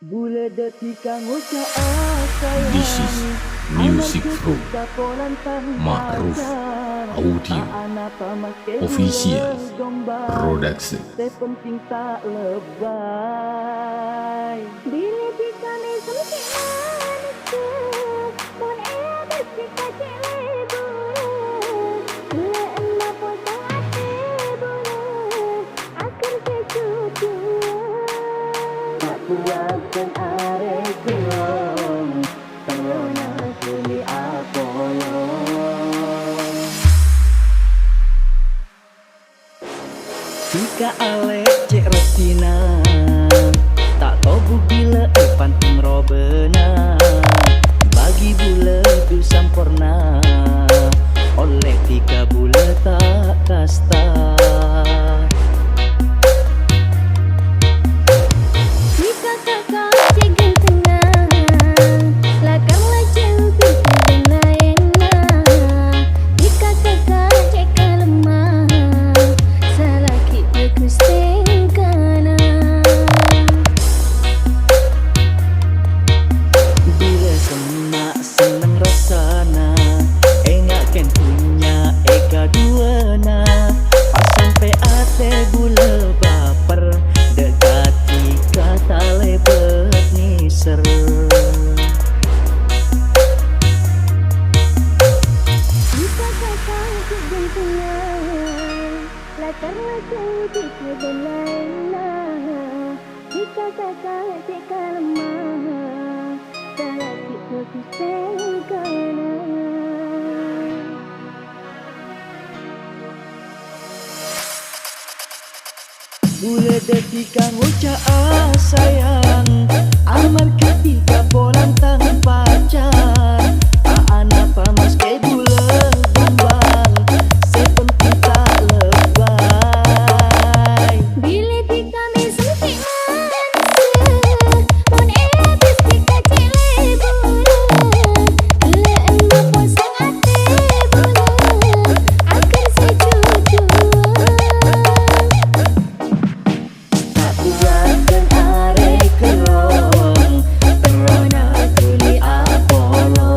Bule detika ngucap This is music from Ma'ruf Audio Official Production. Sepenting tak lebay. Bila tika ni sempit manusia, pun ia bersika cik lebur. Bila anda potong hati bulan, akan kecucua. Tak kuatkan arek gelong, terona suli Apollo. Tika alek cek Rosina, tak tahu bila panting robena. Bagi bule du sampurna, oleh tika bule tak kasta. Tika kakak cek gentengan, lakarlah cantik dan lainnya. Tika kakak cek kalemah, salah kita kustengkana. Bila semak senang rasana, enggakkan punya eka duana. Pas sampai ate bula baper, dekati kata lebet niser. Jika kakak kegentengan, lakarlah cantik dan lainnya. Jika kakak cek kalemah, salah kita kustengkana. Bule detika ngucap sayang, amal ketika bolan tangan pacar. Anak pamas ke bule gombal, sepenting tak lebay. Bila tika mi sempit manusia, pun ia bersika cik lebur. Bila anda posang hati bulan, akan secucua. Tak kuatkan arek gelong, terona tuli Apollo.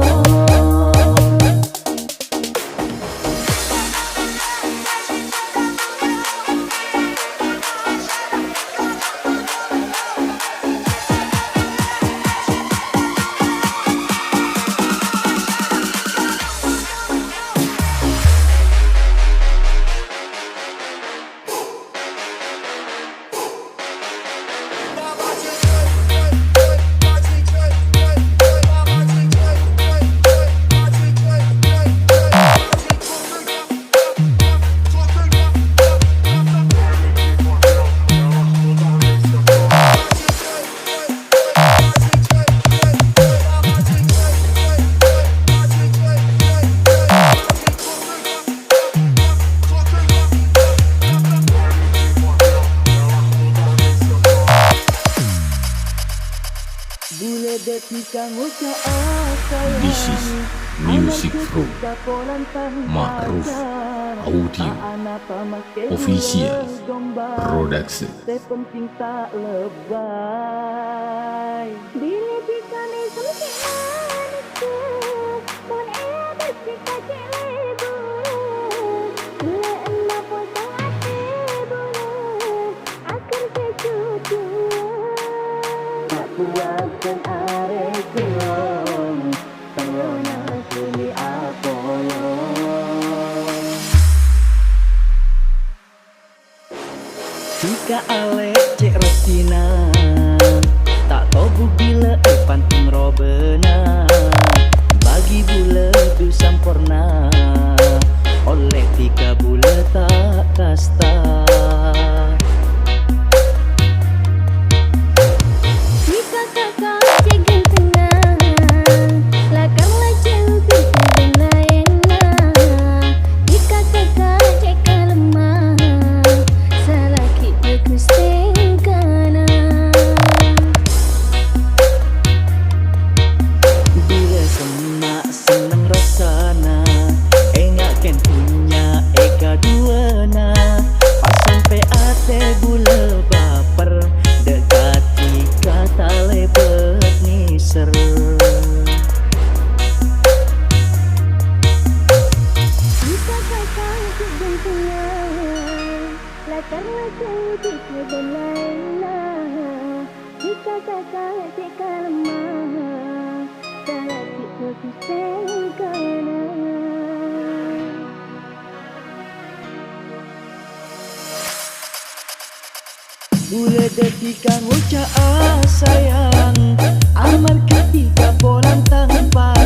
Bule detika ngucap sayang, This is music from Ma'ruf Audio Official Production. Sepenting tak lebay. Bila tika ni sempit manusia, pun ia bersika cik lebur. Bila anda potong hati bulan, akan kecucua. Tak kuatkan arek gelong, terona suli Apollo. Tika alek cek Rosina, tak tahu bila panting robena. Bagi bule du sampurna, oleh tika bule tak kasta. Jika kakak cek gentengan, lakarlah cantik dan lainnya. Jika kakak cek kalemah, salah kita kustengkana. Bila semak senang rasana, enggakkan punya eka duana. Pas sampai ate kakak jika lemah Salati terpisahkan Boleh detikkan ucap sayang Aman ketika polan tanpa